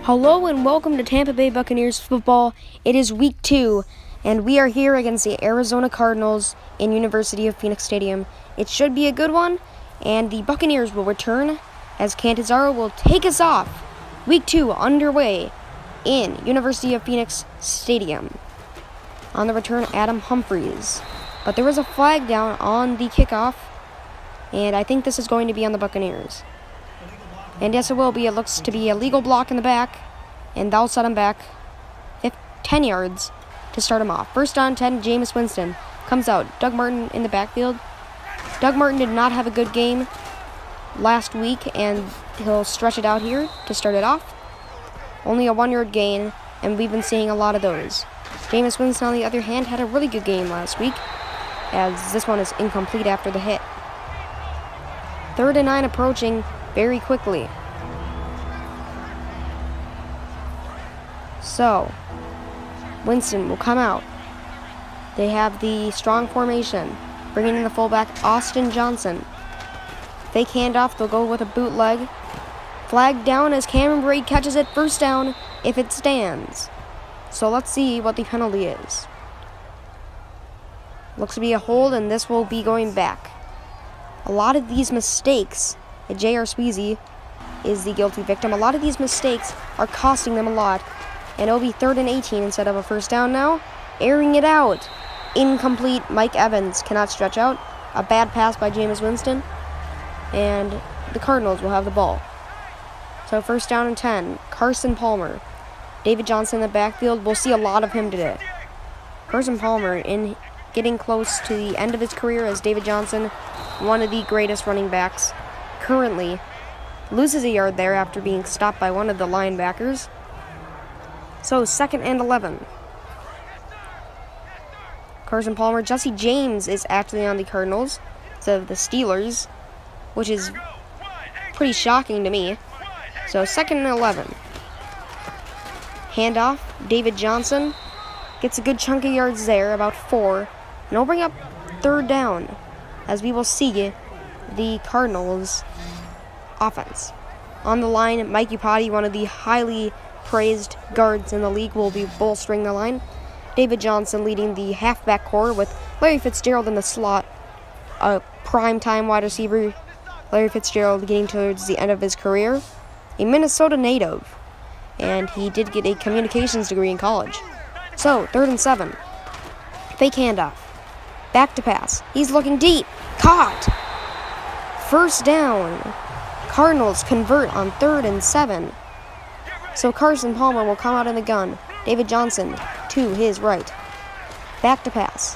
Hello and welcome to Tampa Bay Buccaneers football. It is week 2, and we are here against the Arizona Cardinals in University of Phoenix Stadium. It should be a good one, and the Buccaneers will return as Cantizaro will take us off. Week 2 underway in University of Phoenix Stadium. On the return, Adam Humphries. But there was a flag down on the kickoff, and I think this is going to be on the Buccaneers. And yes, it will be. It looks to be a legal block in the back, and that'll set him back 10 yards to start him off. First on 10, Jameis Winston comes out. Doug Martin in the backfield. Doug Martin did not have a good game last week, and he'll stretch it out here to start it off. Only a 1-yard gain, and we've been seeing a lot of those. Jameis Winston, on the other hand, had a really good game last week, as this one is incomplete after the hit. 3rd and 9 approaching very quickly. So, Winston will come out. They have the strong formation, bringing in the fullback, Austin Johnson. Fake handoff, they'll go with a bootleg. Flag down as Cameron Braid catches it, first down if it stands. So let's see what the penalty is. Looks to be a hold, and this will be going back. A lot of these mistakes, J.R. Sweezy is the guilty victim. A lot of these mistakes are costing them a lot. And it'll be 3rd and 18 instead of a first down now. Airing it out. Incomplete. Mike Evans cannot stretch out. A bad pass by Jameis Winston. And the Cardinals will have the ball. So first down and 10. Carson Palmer. David Johnson in the backfield. We'll see a lot of him today. Carson Palmer in getting close to the end of his career as David Johnson, one of the greatest running backs currently, loses a yard there after being stopped by one of the linebackers. So 2nd and 11. Carson Palmer. Jesse James is actually on the Cardinals instead of the Steelers, which is pretty shocking to me. So 2nd and 11. Handoff. David Johnson gets a good chunk of yards there, about 4. And he'll bring up 3rd down, as we will see the Cardinals offense. On the line, Mike Upati, one of the highly praised guards in the league, will be bolstering the line. David Johnson leading the halfback core with Larry Fitzgerald in the slot, a prime-time wide receiver. Larry Fitzgerald getting towards the end of his career, a Minnesota native, and he did get a communications degree in college. So, 3rd and 7. Fake handoff. Back to pass. He's looking deep. Caught. First down. Cardinals convert on 3rd and 7. So Carson Palmer will come out in the gun. David Johnson to his right. Back to pass.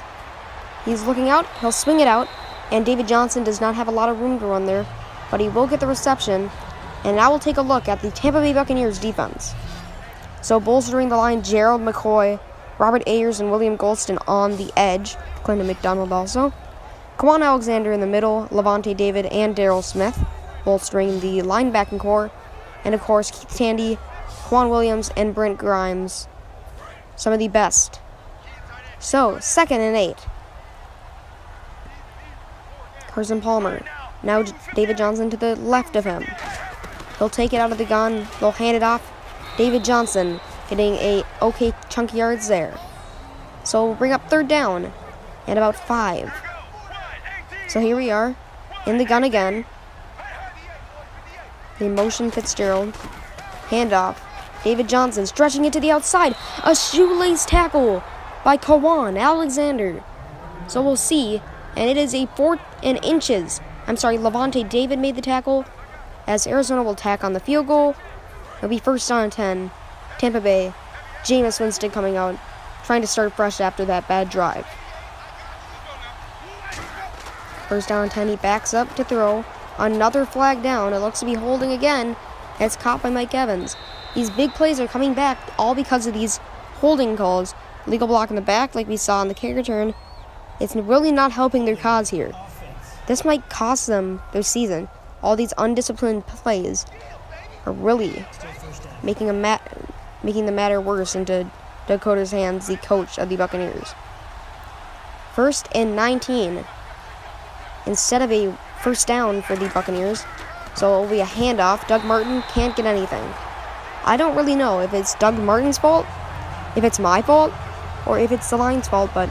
He's looking out. He'll swing it out. And David Johnson does not have a lot of room to run there, but he will get the reception. And now we'll take a look at the Tampa Bay Buccaneers defense. So bolstering the line, Gerald McCoy, Robert Ayers, and William Golston on the edge. Clinton McDonald also. Quan Alexander in the middle, Levante David and Darryl Smith, bolstering the linebacking core. And of course, Keith Tandy, Quan Williams, and Brent Grimes, some of the best. So, 2nd and 8. Carson Palmer. Now David Johnson to the left of him. He'll take it out of the gun. They'll hand it off. David Johnson getting a okay chunk of yards there. So we'll bring up 3rd down and about 5. So here we are in the gun again. They motion Fitzgerald. Handoff. David Johnson stretching it to the outside. A shoelace tackle by Quan Alexander. So we'll see. And it is a 4th and inches. Levante David made the tackle, as Arizona will tack on the field goal. It'll be 1st down and 10. Tampa Bay. Jameis Winston coming out, trying to start fresh after that bad drive. 1st down and 10. He backs up to throw. Another flag down. It looks to be holding again. It's caught by Mike Evans. These big plays are coming back all because of these holding calls. Legal block in the back, like we saw in the kick return. It's really not helping their cause here. This might cost them their season. All these undisciplined plays are really making the matter worse into Dakota's hands, the coach of the Buccaneers. 1st and 19. Instead of a first down for the Buccaneers, so it'll be a handoff. Doug Martin can't get anything. I don't really know if it's Doug Martin's fault, if it's my fault, or if it's the line's fault, but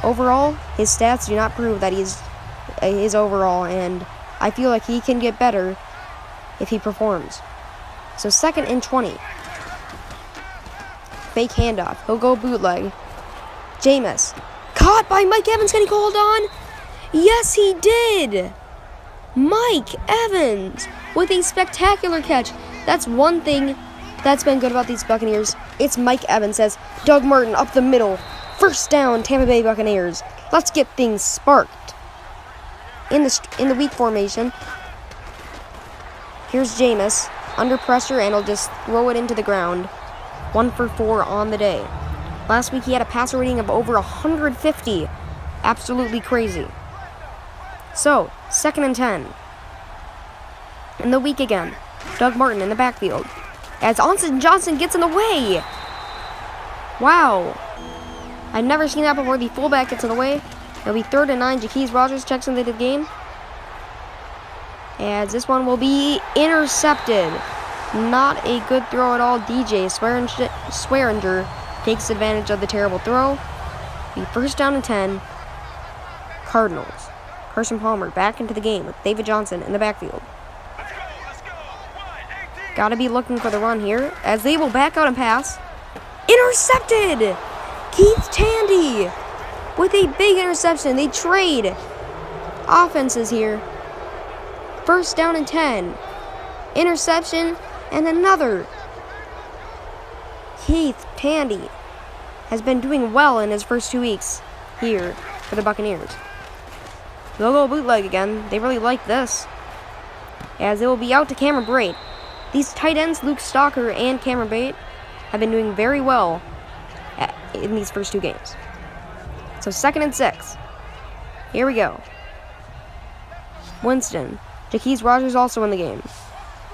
overall, his stats do not prove that he's his overall, and I feel like he can get better if he performs. So 2nd and 20. Fake handoff. He'll go bootleg. Jameis. Caught by Mike Evans. Can he hold on? Yes, he did. Mike Evans with a spectacular catch. That's one thing that's been good about these Buccaneers. It's Mike Evans as Doug Martin up the middle. First down, Tampa Bay Buccaneers. Let's get things sparked. In the weak formation, here's Jameis under pressure, and he'll just throw it into the ground. 1 for 4 on the day. Last week he had a passer rating of over 150. Absolutely crazy. So, 2nd and 10. In the week again, Doug Martin in the backfield as Austin Johnson gets in the way. Wow. I've never seen that before. The fullback gets in the way. It'll be 3rd and 9. Jaquez Rogers checks into the game. As this one will be intercepted. Not a good throw at all. DJ Swearinger takes advantage of the terrible throw. The 1st down and 10. Cardinals. Carson Palmer back into the game with David Johnson in the backfield. Gotta be looking for the run here as they will back out and pass. Intercepted! Keith Tandy with a big interception. They trade offenses here. 1st down and 10. Interception and another. Keith Tandy has been doing well in his first 2 weeks here for the Buccaneers. They'll go bootleg again. They really like this, as they will be out to Cameron Brate. These tight ends, Luke Stalker and Cameron Brate, have been doing very well in these first 2 games. So 2nd and 6. Here we go. Winston. Jaquez Rogers also in the game.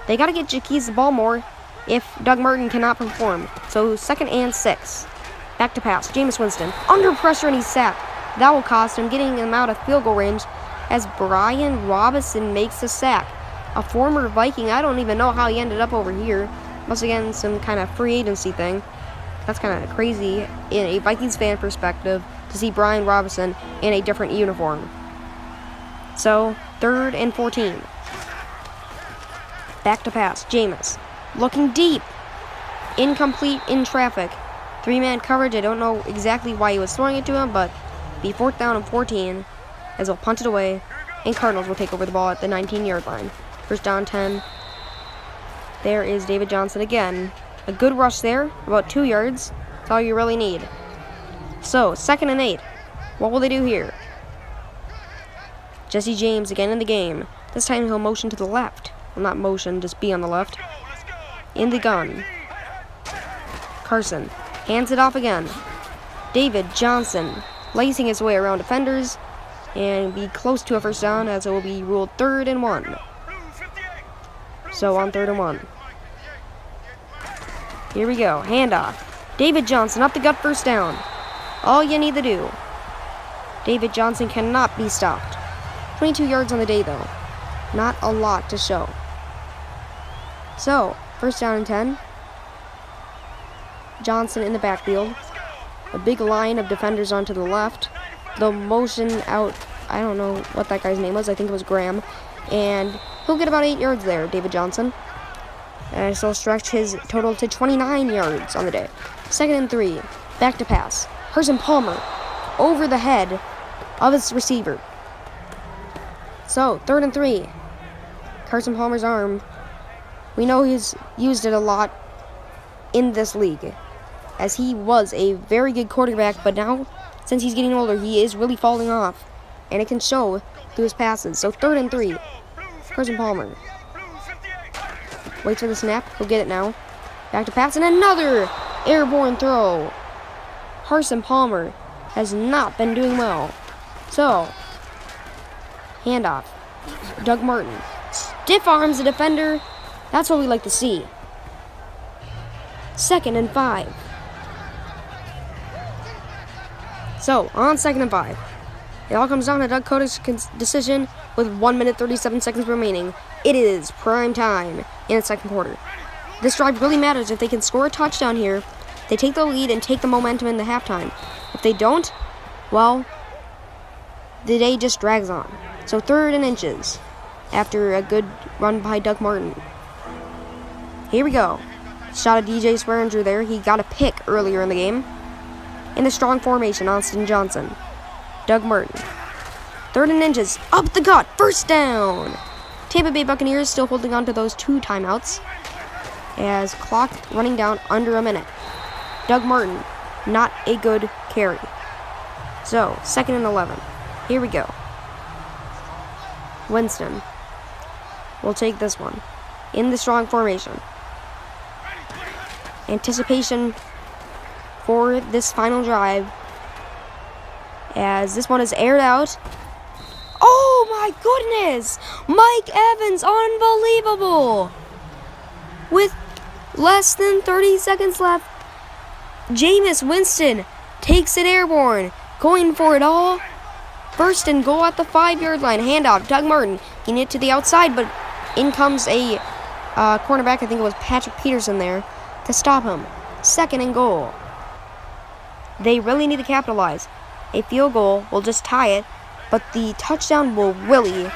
They got to get Jaquez the ball more if Doug Martin cannot perform. So 2nd and 6. Back to pass. Jameis Winston under pressure, and he's sacked. That will cost him, getting him out of field goal range as Brian Robinson makes a sack. A former Viking. I don't even know how he ended up over here. Once again, some kind of free agency thing. That's kind of crazy in a Vikings fan perspective to see Brian Robinson in a different uniform. So, 3rd and 14. Back to pass. Jameis looking deep. Incomplete in traffic. 3-man coverage. I don't know exactly why he was throwing it to him, but be 4th down and 14 as he'll punt it away, and Cardinals will take over the ball at the 19-yard line. 1st down 10. There is David Johnson again. A good rush there, about 2 yards. That's all you really need. So, 2nd and 8. What will they do here? Jesse James again in the game. This time he'll motion to the left. Well, not motion, just be on the left. In the gun. Carson hands it off again. David Johnson lacing his way around defenders and be close to a 1st down, as it will be ruled 3rd and 1. So on 3rd and 1. Here we go. Handoff. David Johnson up the gut, 1st down. All you need to do. David Johnson cannot be stopped. 22 yards on the day, though. Not a lot to show. So, 1st down and 10. Johnson in the backfield. A big line of defenders onto the left. The motion out, I don't know what that guy's name was. I think it was Graham. And he'll get about 8 yards there, David Johnson. And so stretch his total to 29 yards on the day. 2nd and 3. Back to pass. Carson Palmer over the head of his receiver. So, 3rd and 3. Carson Palmer's arm. We know he's used it a lot in this league, as he was a very good quarterback, but now, since he's getting older, he is really falling off, and it can show through his passes. So 3rd and 3. Carson Palmer waits for the snap. He'll get it now. Back to pass, and another airborne throw. Carson Palmer has not been doing well. So, handoff. Doug Martin stiff arms the defender. That's what we like to see. 2nd and 5. So, on 2nd and 5. It all comes down to Doug Cody's decision with 1 minute 37 seconds remaining. It is prime time in the 2nd quarter. This drive really matters. If they can score a touchdown here, they take the lead and take the momentum into halftime. If they don't, well, the day just drags on. So 3rd and inches after a good run by Doug Martin. Here we go. Shot of DJ Swearinger there. He got a pick earlier in the game. In the strong formation, Austin Johnson. Doug Martin. 3rd and inches. Up the gut. First down. Tampa Bay Buccaneers still holding on to those 2 timeouts. As clock running down under a minute. Doug Martin. Not a good carry. So, 2nd and 11. Here we go. Winston will take this one. In the strong formation. Anticipation for this final drive. As this one is aired out. Oh my goodness! Mike Evans, unbelievable! With less than 30 seconds left, Jameis Winston takes it airborne. Going for it all. 1st and goal at the 5-yard line. Handoff. Doug Martin getting it to the outside, but in comes a cornerback. I think it was Patrick Peterson there to stop him. 2nd and goal. They really need to capitalize. A field goal will just tie it, but the touchdown will really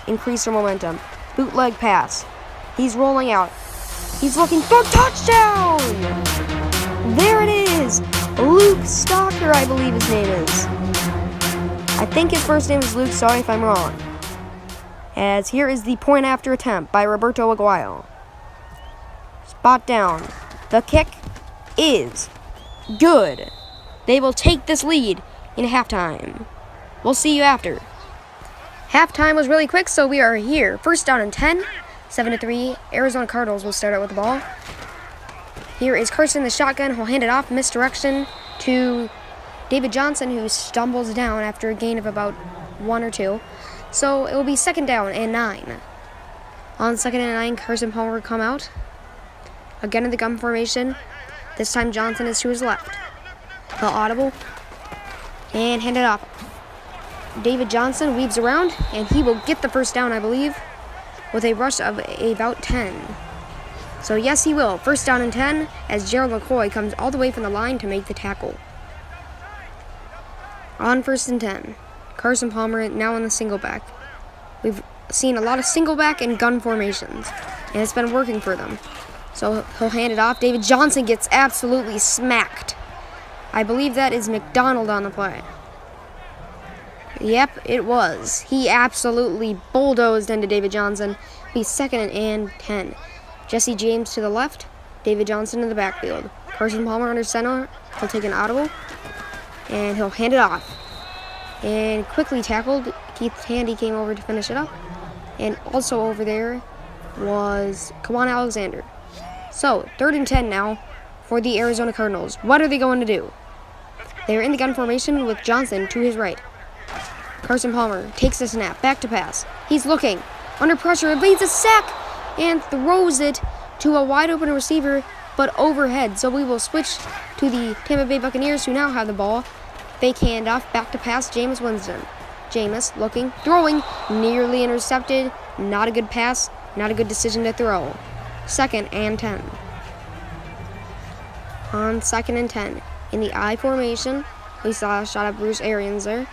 increase their momentum. Bootleg pass. He's rolling out. He's looking for touchdown! There it is! Luke Stalker, I believe his name is. I think his first name is Luke, sorry if I'm wrong. As here is the point after attempt by Roberto Aguayo. Spot down. The kick is good. They will take this lead in halftime. We'll see you after. Halftime was really quick, so we are here. 1st down and 10. 7-3. Arizona Cardinals will start out with the ball. Here is Carson, the shotgun. He'll hand it off. Misdirection to David Johnson, who stumbles down after a gain of about 1 or 2. So it will be 2nd down and 9. On 2nd and 9, Carson Palmer will come out. Again in the gun formation. This time Johnson is to his left. The audible. And hand it off. David Johnson weaves around, and he will get the 1st down, I believe, with a rush of about 10. So yes, he will. 1st down and 10, as Gerald McCoy comes all the way from the line to make the tackle. On 1st and 10, Carson Palmer now in the single back. We've seen a lot of single back and gun formations, and it's been working for them. So he'll hand it off. David Johnson gets absolutely smacked. I believe that is McDonald on the play. Yep, it was. He absolutely bulldozed into David Johnson. Be 2nd and 10. Jesse James to the left. David Johnson in the backfield. Carson Palmer under center. He'll take an audible. And he'll hand it off. And quickly tackled. Keith Tandy came over to finish it up. And also over there was Kawan Alexander. So, 3rd and 10 now for the Arizona Cardinals. What are they going to do? They're in the gun formation with Johnson to his right. Carson Palmer takes the snap, back to pass. He's looking, under pressure, evades a sack, and throws it to a wide open receiver, but overhead. So we will switch to the Tampa Bay Buccaneers, who now have the ball. Fake handoff, back to pass, Jameis Winston. Jameis looking, throwing, nearly intercepted. Not a good pass, not a good decision to throw. 2nd and 10. On 2nd and 10, in the I formation, we saw a shot at Bruce Arians there,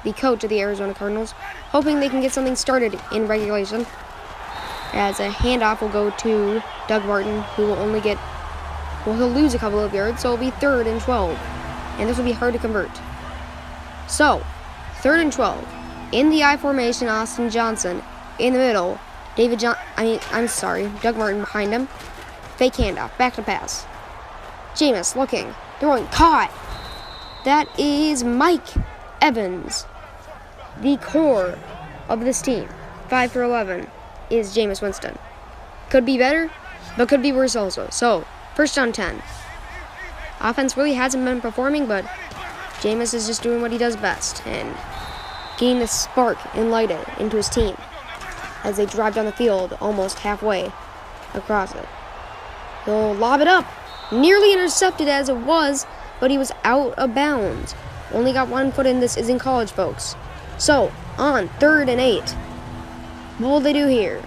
the coach of the Arizona Cardinals, hoping they can get something started in regulation. As a handoff will go to Doug Martin, who will only get, well, he'll lose a couple of yards, so it'll be 3rd and 12. And this will be hard to convert. So, 3rd and 12. In the I formation, Austin Johnson. In the middle, Doug Martin behind him. Fake handoff, back to pass. Jameis looking, throwing, caught. That is Mike Evans. The core of this team, 5 for 11, is Jameis Winston. Could be better, but could be worse also. So, 1st down 10. Offense really hasn't been performing, but Jameis is just doing what he does best and getting the spark and light it into his team as they drive down the field almost halfway across it. He'll lob it up. Nearly intercepted as it was, but he was out of bounds. Only got 1 foot in. This is in college, folks. So, on 3rd and 8. What will they do here?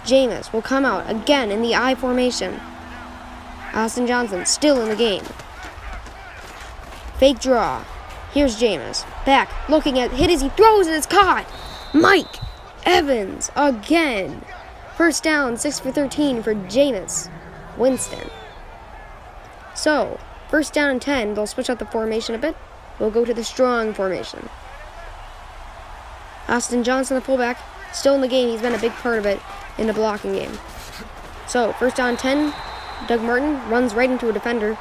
Jameis will come out again in the I formation. Austin Johnson still in the game. Fake draw. Here's Jameis. Back, looking at hit as he throws, and it's caught. Mike Evans again. First down, 6 for 13 for Jameis Winston. So, first down and 10. They'll switch out the formation a bit. We'll go to the strong formation. Austin Johnson, the fullback, still in the game. He's been a big part of it in the blocking game. So, first down 10. Doug Martin runs right into a defender.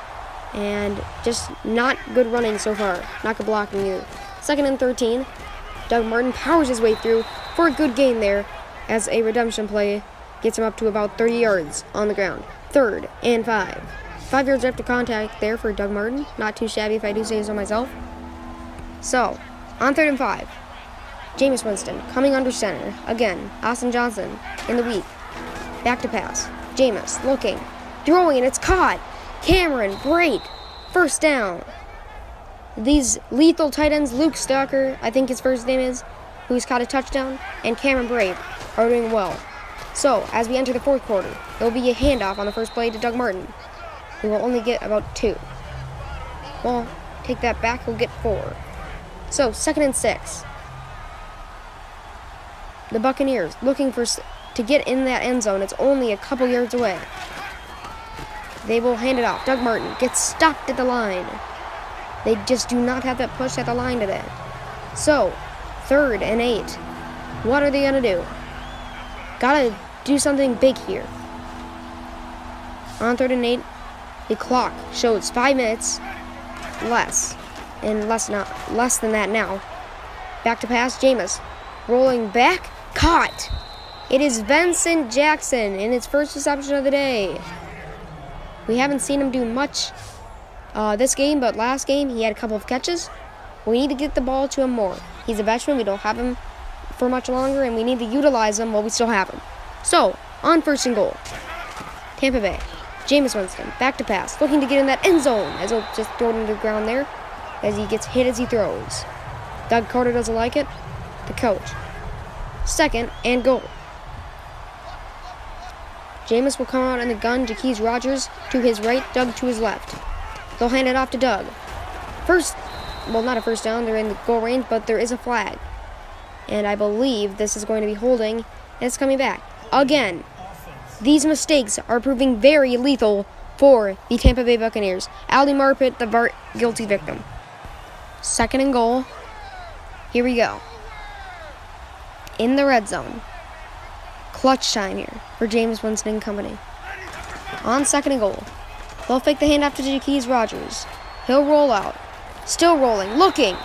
And just not good running so far. Not good blocking either. Second and 13. Doug Martin powers his way through for a good gain there as a redemption play gets him up to about 30 yards on the ground. Third and 5. 5 yards after contact there for Doug Martin. Not too shabby if I do say so myself. So, on 3rd and 5. Jameis Winston coming under center. Again, Austin Johnson in the weak. Back to pass. Jameis looking. Throwing, and it's caught. Cameron Brate. First down. These lethal tight ends, Luke Stalker, I think his first name is, who's caught a touchdown, and Cameron Brate are doing well. So, as we enter the fourth quarter, there will be a handoff on the first play to Doug Martin, who will only get about 2. Well, take that back, he'll get 4. So, 2nd and 6. The Buccaneers looking to get in that end zone. It's only a couple yards away. They will hand it off. Doug Martin gets stopped at the line. They just do not have that push at the line today. So, 3rd and 8. What are they going to do? Gotta do something big here. On 3rd and 8, the clock shows 5 minutes less. And less than that now. Back to pass, Jameis. Rolling back, caught. It is Vincent Jackson in his first reception of the day. We haven't seen him do much this game, but last game he had a couple of catches. We need to get the ball to him more. He's a veteran. We don't have him for much longer, and we need to utilize him while we still have him. So, on 1st and goal, Tampa Bay. Jameis Winston, back to pass, looking to get in that end zone, as he'll just throw it into the ground there, as he gets hit as he throws. Doug Carter doesn't like it. The coach. 2nd and goal. Jameis will come out in the gun. Jaquez Rogers to his right, Doug to his left. They'll hand it off to Doug. Not a first down. They're in the goal range, but there is a flag. And I believe this is going to be holding, and it's coming back. Again, these mistakes are proving very lethal for the Tampa Bay Buccaneers. Ali Marpet, the guilty victim. 2nd and goal. Here we go. In the red zone. Clutch time here for Jameis Winston and company. On 2nd and goal. They'll fake the handoff to Jaquez Rogers. He'll roll out. Still rolling. Looking.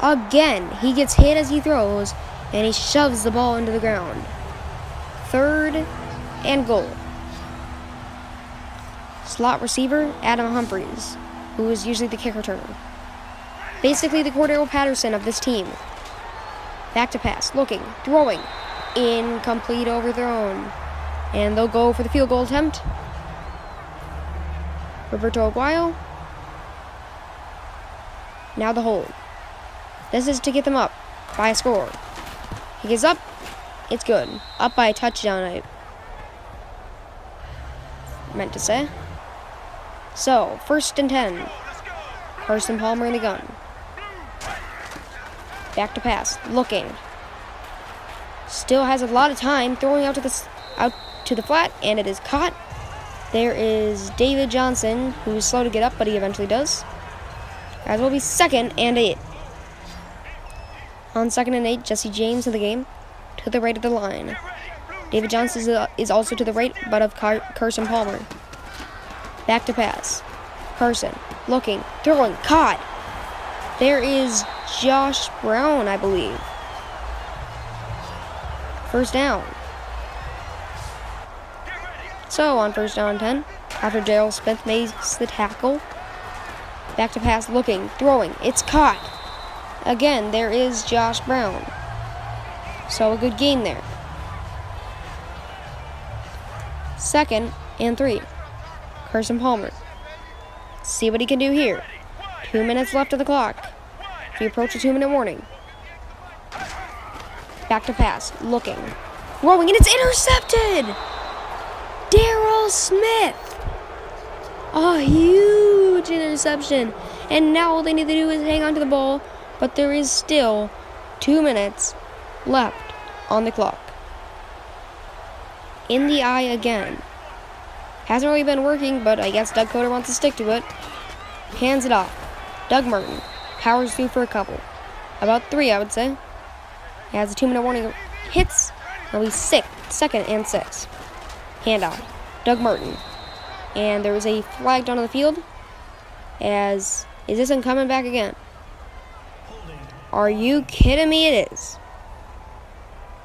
Again, he gets hit as he throws, and he shoves the ball into the ground. 3rd and goal. Slot receiver, Adam Humphries, who is usually the kick returner. Basically the Cordero Patterson of this team. Back to pass. Looking. Throwing. Incomplete, overthrown. And they'll go for the field goal attempt. Roberto Aguayo. Now the hold. This is to get them up by a score. He gets up. It's good. Up by a touchdown, I meant to say. So, 1st and 10. Carson Palmer in the gun. Back to pass. Looking. Still has a lot of time. Throwing out to the flat, and it is caught. There is David Johnson, who's slow to get up, but he eventually does. As will be 2nd and 8. On 2nd and 8, Jesse James in the game. To the right of the line. David Johnson is also to the right, but of Carson Palmer. Back to pass. Carson. Looking. Throwing. Caught. There is Josh Brown, I believe. First down. So, on 1st down and 10, after Darrell Smith makes the tackle. Back to pass, looking, throwing. It's caught. Again, there is Josh Brown. So, a good game there. 2nd and 3. Carson Palmer. See what he can do here. 2 minutes left of the clock. We approach a 2-minute warning. Back to pass. Looking. Throwing, and it's intercepted! Darryl Smith! A huge interception. And now all they need to do is hang on to the ball, but there is still 2 minutes left on the clock. In the eye again. Hasn't really been working, but I guess Doug Coder wants to stick to it. Hands it off. Doug Martin powers through for a couple. About 3, I would say. He has a 2-minute warning. Hits. It'll be 2nd and 6. Handoff. Doug Martin. And there was a flag down on the field. Is this one coming back again? Are you kidding me? It is.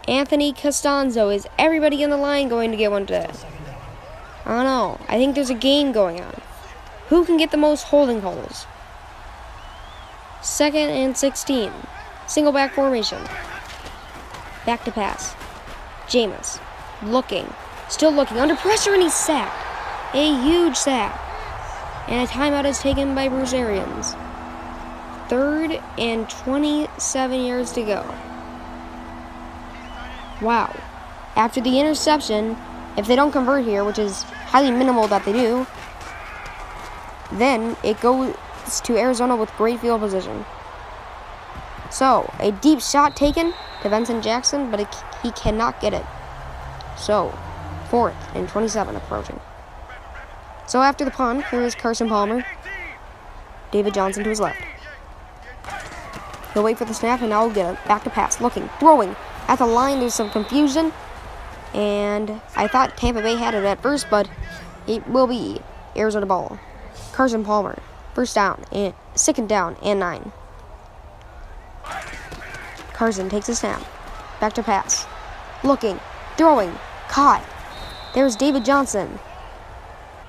Anthony Costanzo. Is everybody in the line going to get one today? I don't know. I think there's a game going on. Who can get the most holding calls? 2nd and 16. Single back formation. Back to pass. Jameis. Looking. Still looking. Under pressure, and he's sacked. A huge sack. And a timeout is taken by Bruce Arians. 3rd and 27 yards to go. Wow. After the interception, if they don't convert here, which is highly minimal that they do, then it goes to Arizona with great field position. So, a deep shot taken to Vincent Jackson, but he cannot get it. So, 4th and 27 approaching. So after the punt, here is Carson Palmer. David Johnson to his left. He'll wait for the snap, and now he'll get it. Back to pass. Looking. Throwing. At the line, there's some confusion. And I thought Tampa Bay had it at first, but it will be Arizona ball. Carson Palmer. 1st down. And 2nd down and 9. Carson takes a snap. Back to pass. Looking. Throwing. Caught. There's David Johnson.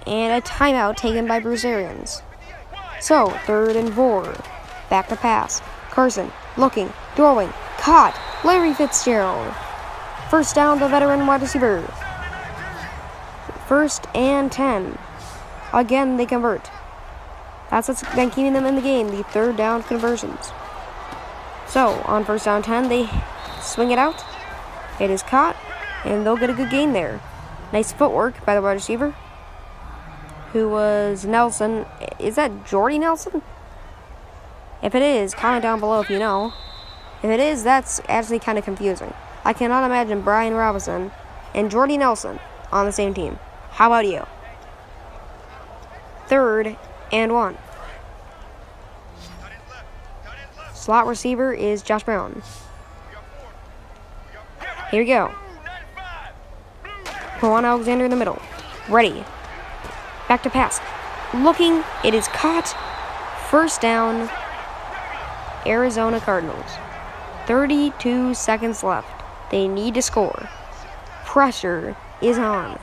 And a timeout taken by Bruce Arians. So, 3rd and 4. Back to pass. Carson, looking, throwing, caught. Larry Fitzgerald. 1st down, the veteran wide receiver. 1st and 10. Again, they convert. That's what's been keeping them in the game, the 3rd down conversions. So, on 1st down 10, they swing it out. It is caught, and they'll get a good gain there. Nice footwork by the wide receiver, who was Nelson. Is that Jordy Nelson? If it is, comment down below if you know. If it is, that's actually kind of confusing. I cannot imagine Brian Robinson and Jordy Nelson on the same team. How about you? 3rd and 1. Slot receiver is Josh Brown. Here we go. Juan Alexander in the middle. Ready. Back to pass. Looking. It is caught. 1st down. Arizona Cardinals. 32 seconds left. They need to score. Pressure is on.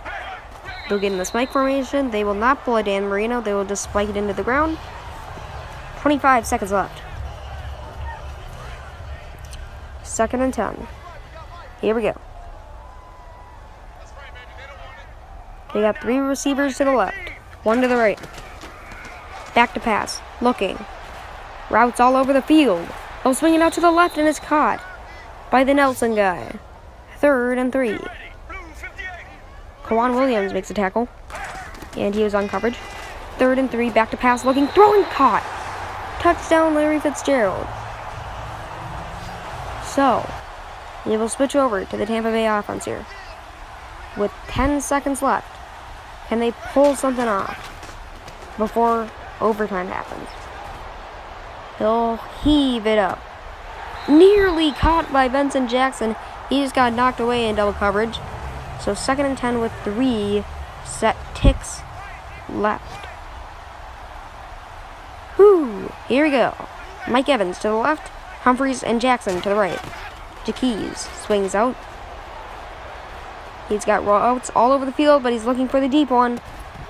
They'll get in the spike formation. They will not pull a Dan Marino. They will just spike it into the ground. 25 seconds left. 2nd and 10. Here we go. They got 3 receivers to the left, 1 to the right. Back to pass. Looking. Routes all over the field. They'll swing it out to the left, and it's caught by the Nelson guy. 3rd and 3. Kwan Williams makes a tackle, and he was on coverage. 3rd and 3. Back to pass. Looking. Throwing. Caught. Touchdown, Larry Fitzgerald. So, they will switch over to the Tampa Bay offense here. With 10 seconds left, can they pull something off before overtime happens? He'll heave it up. Nearly caught by Vincent Jackson. He just got knocked away in double coverage. So 2nd and 10 with 3 set ticks left. Whew, here we go. Mike Evans to the left, Humphreys and Jackson to the right. Jaquez swings out. He's got routes all over the field, but he's looking for the deep one.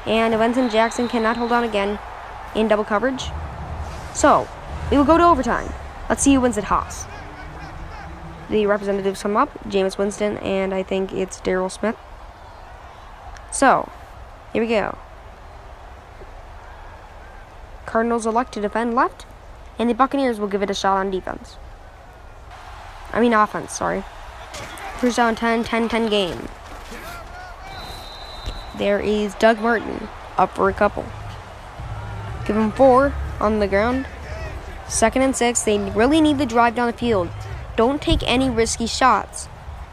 And Vincent Jackson cannot hold on again in double coverage. So, we will go to overtime. Let's see who wins at Haas. The representatives come up, Jameis Winston, and I think it's Darryl Smith. So, here we go. Cardinals elect to defend left, and the Buccaneers will give it a shot on defense. Offense, sorry. First down 10, 10-10 game. There is Doug Martin up for a couple. Give him 4 on the ground. 2nd and 6. They really need to drive down the field. Don't take any risky shots.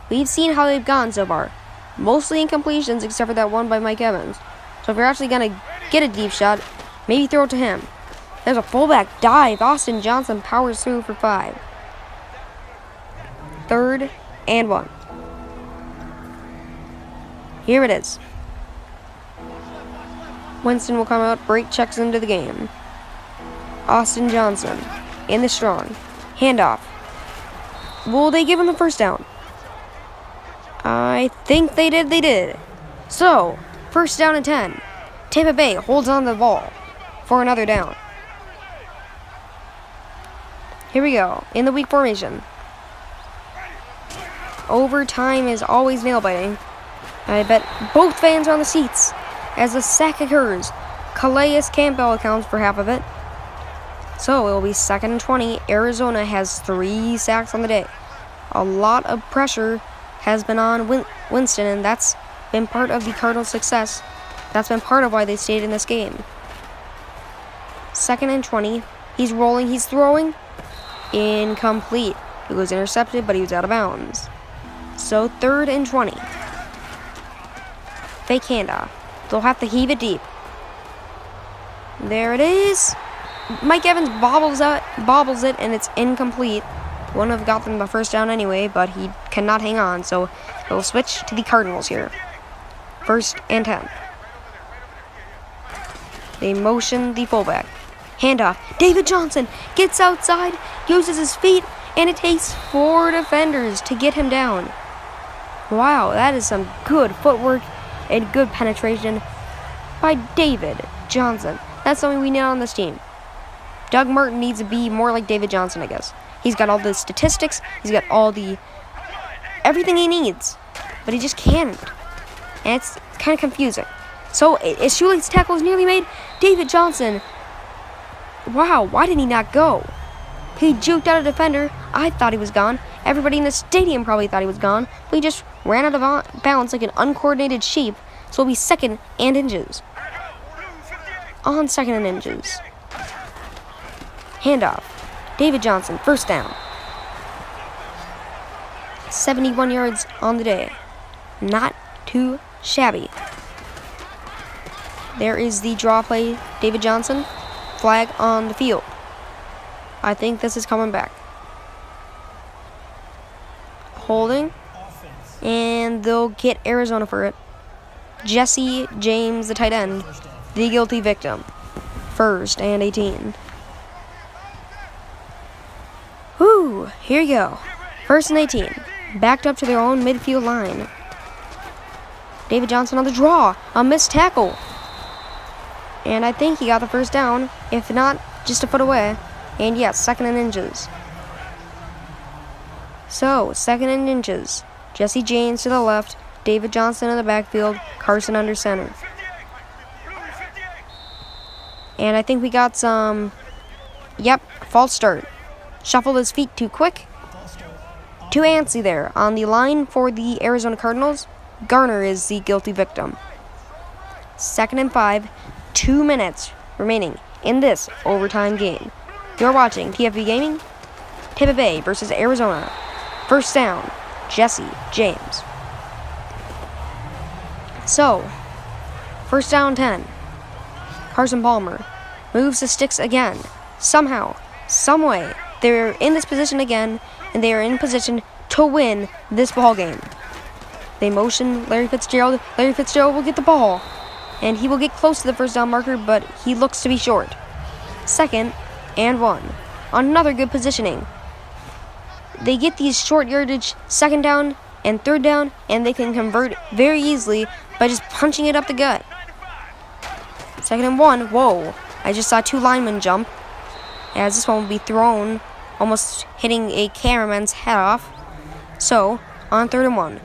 We've seen how they've gone so far. Mostly incompletions except for that one by Mike Evans. So if you're actually going to get a deep shot, maybe throw it to him. There's a fullback dive. Austin Johnson powers through for 5. 3rd and 1. Here it is. Winston will come out, break checks into the game. Austin Johnson in the strong. Handoff. Will they give him the first down? I think they did. So, first down and 10. Tampa Bay holds on to the ball for another down. Here we go, in the weak formation. Overtime is always nail-biting. I bet both fans are on the seats as the sack occurs. Calais Campbell accounts for half of it. So it will be 2nd and 20. Arizona has 3 sacks on the day. A lot of pressure has been on Winston, and that's been part of the Cardinals' success. That's been part of why they stayed in this game. 2nd and 20. He's rolling, he's throwing. Incomplete. It was intercepted, but he was out of bounds. So 3rd and 20. Fake handoff. They'll have to heave it deep. There it is. Mike Evans bobbles it, and it's incomplete. Wouldn't have got them the first down anyway, but he cannot hang on, so we'll switch to the Cardinals here. 1st and 10. They motion the fullback. Handoff. David Johnson gets outside, uses his feet, and it takes 4 defenders to get him down. Wow, that is some good footwork and good penetration by David Johnson. That's something we need on this team. Doug Martin needs to be more like David Johnson, I guess. He's got all the statistics. He's got everything he needs. But he just can't. And it's kind of confusing. So, as Shuli's tackle is nearly made, David Johnson, wow, why did he not go? He juked out a defender. I thought he was gone. Everybody in the stadium probably thought he was gone. But he just ran out of bounds like an uncoordinated sheep. So it'll be 2nd and inches. On 2nd and inches. Handoff. David Johnson, first down. 71 yards on the day. Not too shabby. There is the draw play. David Johnson. Flag on the field. I think this is coming back. Holding. And they'll get Arizona for it. Jesse James, the tight end, the guilty victim. 1st and 18. Whew, here you go. 1st and 18. Backed up to their own midfield line. David Johnson on the draw. A missed tackle. And I think he got the first down. If not, just a foot away. And yes, 2nd and inches. So, 2nd and inches. Jesse James to the left. David Johnson in the backfield. Carson under center. And I think we got some... Yep, false start. Shuffled his feet too quick. Too antsy there. On the line for the Arizona Cardinals, Garner is the guilty victim. 2nd and 5. 2 minutes remaining in this overtime game. You're watching TFB Gaming. Tampa Bay versus Arizona. First down, Jesse James. So, 1st down 10. Carson Palmer moves the sticks again. Somehow, someway, they're in this position again, and they are in position to win this ball game. They motion Larry Fitzgerald. Larry Fitzgerald will get the ball, and he will get close to the first down marker, but he looks to be short. 2nd and 1. Another good positioning. They get these short yardage 2nd down and 3rd down, and they can convert very easily by just punching it up the gut. 2nd and 1. Whoa. I just saw 2 linemen jump, as this one will be thrown, almost hitting a cameraman's head off. So, on 3rd and 1.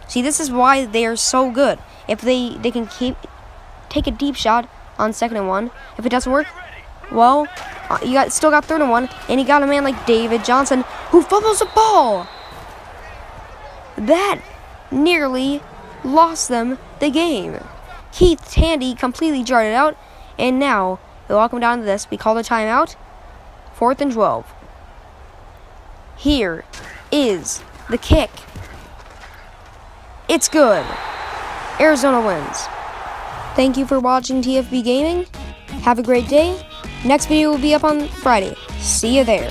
See, this is why they are so good. If they can take a deep shot on 2nd and 1. If it doesn't work, well, still got 3rd and 1, and you got a man like David Johnson who fumbles the ball. that nearly lost them the game. Keith Tandy completely jarred it out, and now they'll all come down to this. We call the timeout. 4th and 12. Here is the kick. It's good. Arizona wins. Thank you for watching TFB Gaming. Have a great day. Next video will be up on Friday. See you there.